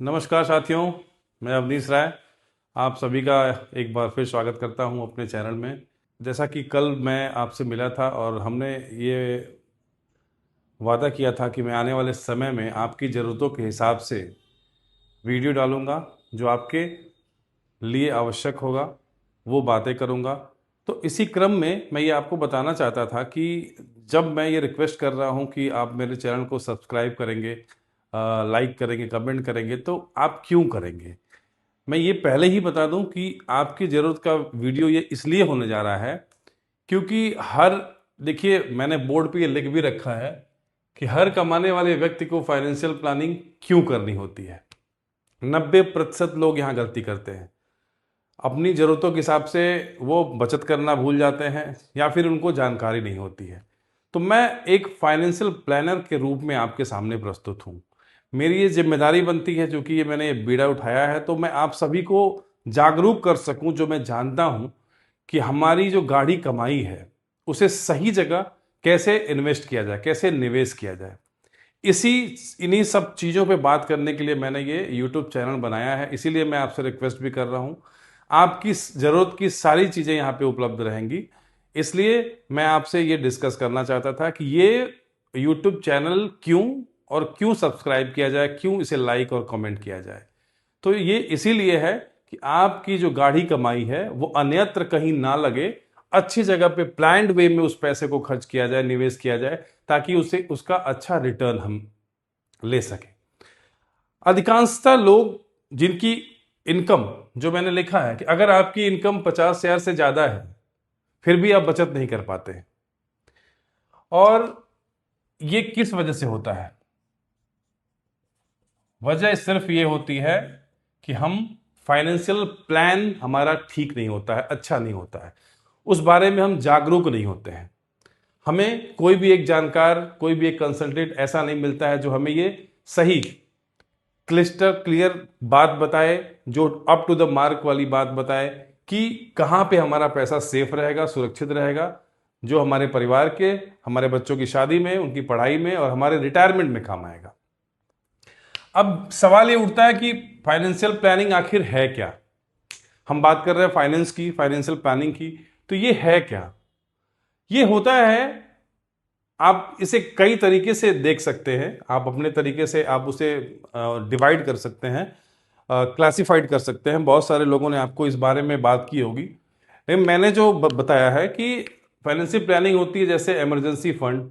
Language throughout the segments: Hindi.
नमस्कार साथियों, मैं अवनीश राय आप सभी का एक बार फिर स्वागत करता हूं अपने चैनल में। जैसा कि कल मैं आपसे मिला था और हमने ये वादा किया था कि मैं आने वाले समय में आपकी ज़रूरतों के हिसाब से वीडियो डालूंगा, जो आपके लिए आवश्यक होगा वो बातें करूंगा। तो इसी क्रम में मैं ये आपको बताना चाहता था कि जब मैं ये रिक्वेस्ट कर रहा हूँ कि आप मेरे चैनल को सब्सक्राइब करेंगे, लाइक करेंगे, कमेंट करेंगे, तो आप क्यों करेंगे। मैं ये पहले ही बता दूं कि आपकी ज़रूरत का वीडियो ये इसलिए होने जा रहा है क्योंकि देखिए, मैंने बोर्ड पे ये लिख भी रखा है कि हर कमाने वाले व्यक्ति को फाइनेंशियल प्लानिंग क्यों करनी होती है। 90% लोग यहाँ गलती करते हैं। अपनी ज़रूरतों के हिसाब से वो बचत करना भूल जाते हैं या फिर उनको जानकारी नहीं होती है। तो मैं एक फाइनेंशियल प्लानर के रूप में आपके सामने प्रस्तुत हूँ। मेरी ये जिम्मेदारी बनती है, चूंकि ये मैंने ये बीड़ा उठाया है, तो मैं आप सभी को जागरूक कर सकूं। जो मैं जानता हूं कि हमारी जो गाढ़ी कमाई है उसे सही जगह कैसे इन्वेस्ट किया जाए, कैसे निवेश किया जाए। इसी इन्हीं सब चीज़ों पे बात करने के लिए मैंने ये यूट्यूब चैनल बनाया है। इसीलिए मैं आपसे रिक्वेस्ट भी कर रहा हूँ, आपकी ज़रूरत की सारी चीज़ें यहाँ पे उपलब्ध रहेंगी। इसलिए मैं आपसे ये डिस्कस करना चाहता था कि ये यूट्यूब चैनल क्यों और क्यों सब्सक्राइब किया जाए, क्यों इसे लाइक और कमेंट किया जाए। तो ये इसीलिए है कि आपकी जो गाढ़ी कमाई है वो अन्यत्र कहीं ना लगे, अच्छी जगह पे प्लान्ड वे में उस पैसे को खर्च किया जाए, निवेश किया जाए, ताकि उसे उसका अच्छा रिटर्न हम ले सकें। अधिकांशतः लोग जिनकी इनकम, जो मैंने लिखा है कि अगर आपकी इनकम 50,000 से ज्यादा है फिर भी आप बचत नहीं कर पाते हैं। और ये किस वजह से होता है? वजह सिर्फ ये होती है कि हम फाइनेंशियल प्लान हमारा ठीक नहीं होता है, अच्छा नहीं होता है, उस बारे में हम जागरूक नहीं होते हैं। हमें कोई भी एक जानकार, कोई भी एक कंसल्टेंट ऐसा नहीं मिलता है जो हमें ये सही क्लिस्टर क्लियर बात बताए, जो अप टू द मार्क वाली बात बताए कि कहाँ पे हमारा पैसा सेफ रहेगा, सुरक्षित रहेगा, जो हमारे परिवार के, हमारे बच्चों की शादी में, उनकी पढ़ाई में और हमारे रिटायरमेंट में काम आएगा। अब सवाल ये उठता है कि फाइनेंशियल प्लानिंग आखिर है क्या। हम बात कर रहे हैं फाइनेंस की, फाइनेंशियल प्लानिंग की, तो ये है क्या? ये होता है, आप इसे कई तरीके से देख सकते हैं, आप अपने तरीके से आप उसे डिवाइड कर सकते हैं, क्लासिफाइड कर सकते हैं। बहुत सारे लोगों ने आपको इस बारे में बात की होगी, लेकिन मैंने जो बताया है कि फाइनेंशियल प्लानिंग होती है जैसे इमरजेंसी फंड,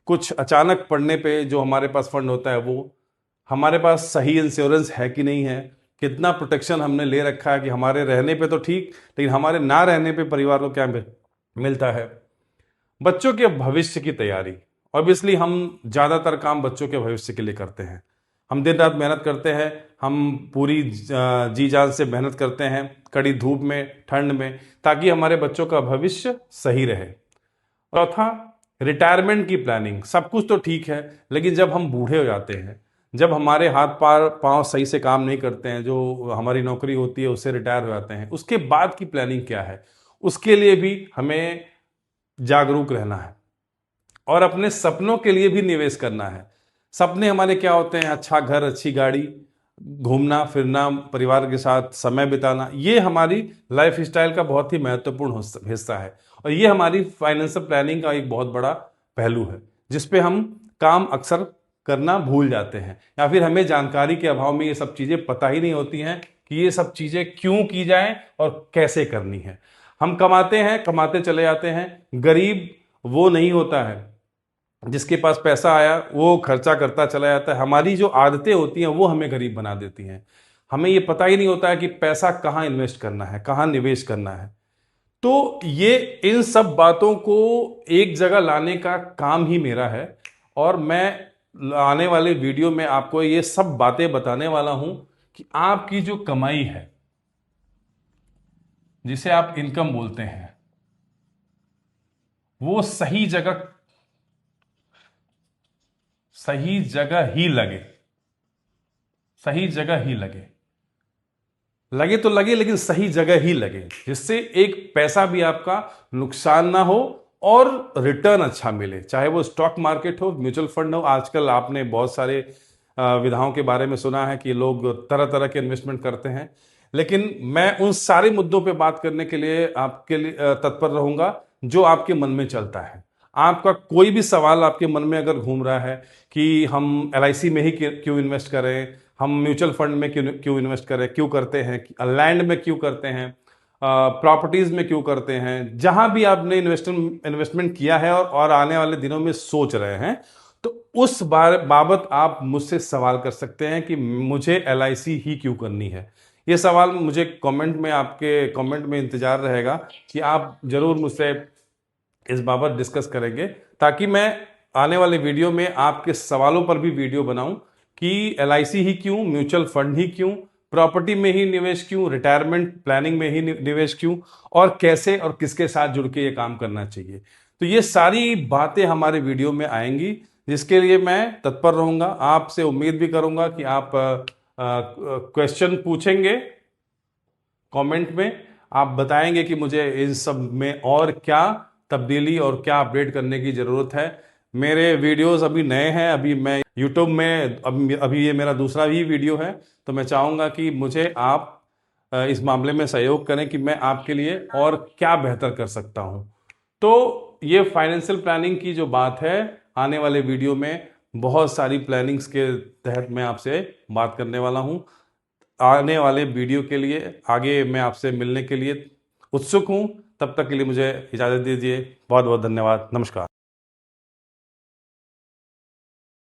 कुछ अचानक पड़ने पे जो हमारे पास फंड होता है वो, हमारे पास सही इंश्योरेंस है कि नहीं है, कितना प्रोटेक्शन हमने ले रखा है कि हमारे रहने पे तो ठीक, लेकिन हमारे ना रहने पे परिवार को क्या मिलता है। बच्चों के भविष्य की तैयारी, ऑब्वियसली हम ज़्यादातर काम बच्चों के भविष्य के लिए करते हैं। हम दिन रात मेहनत करते हैं, हम पूरी जी जान से मेहनत करते हैं, कड़ी धूप में, ठंड में, ताकि हमारे बच्चों का भविष्य सही रहे। चौथा, रिटायरमेंट की प्लानिंग। सब कुछ तो ठीक है, लेकिन जब हम बूढ़े हो जाते हैं, जब हमारे हाथ पार पांव सही से काम नहीं करते हैं, जो हमारी नौकरी होती है उससे रिटायर हो जाते हैं, उसके बाद की प्लानिंग क्या है, उसके लिए भी हमें जागरूक रहना है और अपने सपनों के लिए भी निवेश करना है। सपने हमारे क्या होते हैं? अच्छा घर, अच्छी गाड़ी, घूमना फिरना, परिवार के साथ समय बिताना, ये हमारी लाइफ स्टाइल का बहुत ही महत्वपूर्ण हिस्सा है। और ये हमारी फाइनेंशियल प्लानिंग का एक बहुत बड़ा पहलू है, जिसपे हम काम अक्सर करना भूल जाते हैं, या फिर हमें जानकारी के अभाव में ये सब चीज़ें पता ही नहीं होती हैं कि ये सब चीज़ें क्यों की जाएं और कैसे करनी है। हम कमाते हैं, कमाते चले जाते हैं। गरीब वो नहीं होता है जिसके पास पैसा आया वो खर्चा करता चला जाता है। हमारी जो आदतें होती हैं वो हमें गरीब बना देती हैं। हमें ये पता ही नहीं होता है कि पैसा कहाँ इन्वेस्ट करना है, कहाँ निवेश करना है। तो ये इन सब बातों को एक जगह लाने का काम ही मेरा है, और मैं आने वाले वीडियो में आपको ये सब बातें बताने वाला हूं कि आपकी जो कमाई है, जिसे आप इनकम बोलते हैं, वो सही जगह ही लगे। सही जगह ही लगे, लगे तो लगे, लेकिन सही जगह ही लगे, जिससे एक पैसा भी आपका नुकसान ना हो और रिटर्न अच्छा मिले। चाहे वो स्टॉक मार्केट हो, म्यूचुअल फंड हो, आजकल आपने बहुत सारे विधाओं के बारे में सुना है कि लोग तरह तरह के इन्वेस्टमेंट करते हैं, लेकिन मैं उन सारे मुद्दों पे बात करने के लिए आपके लिए तत्पर रहूंगा जो आपके मन में चलता है। आपका कोई भी सवाल आपके मन में अगर घूम रहा है कि हम एलआईसी में ही क्यों इन्वेस्ट करें, हम म्यूचुअल फंड में क्यों क्यों इन्वेस्ट करें, क्यों करते हैं, लैंड में क्यों करते हैं, प्रॉपर्टीज में क्यों करते हैं, जहां भी आपने इन्वेस्टमेंट किया है और आने वाले दिनों में सोच रहे हैं, तो उस बाबत आप मुझसे सवाल कर सकते हैं कि मुझे एलआईसी ही क्यों करनी है। ये सवाल मुझे कमेंट में, आपके कमेंट में इंतजार रहेगा कि आप जरूर मुझसे इस बाबत डिस्कस करेंगे, ताकि मैं आने वाले वीडियो में आपके सवालों पर भी वीडियो बनाऊं कि एलआईसी ही क्यों, म्यूचुअल फंड ही क्यों, प्रॉपर्टी में ही निवेश क्यों, रिटायरमेंट प्लानिंग में ही निवेश क्यों, और कैसे और किसके साथ जुड़ के ये काम करना चाहिए। तो ये सारी बातें हमारे वीडियो में आएंगी, जिसके लिए मैं तत्पर रहूंगा। आपसे उम्मीद भी करूंगा कि आप क्वेश्चन पूछेंगे कमेंट में, आप बताएंगे कि मुझे इन सब में और क्या तब्दीली और क्या अपडेट करने की ज़रूरत है। मेरे वीडियोस अभी नए हैं, अभी मैं यूट्यूब में अभी ये मेरा दूसरा ही वीडियो है, तो मैं चाहूँगा कि मुझे आप इस मामले में सहयोग करें कि मैं आपके लिए और क्या बेहतर कर सकता हूँ। तो ये फाइनेंशियल प्लानिंग की जो बात है, आने वाले वीडियो में बहुत सारी प्लानिंग्स के तहत मैं आपसे बात करने वाला हूँ। आने वाले वीडियो के लिए आगे मैं आपसे मिलने के लिए उत्सुक हूँ। तब तक के लिए मुझे इजाज़त दीजिए। बहुत बहुत धन्यवाद। नमस्कार।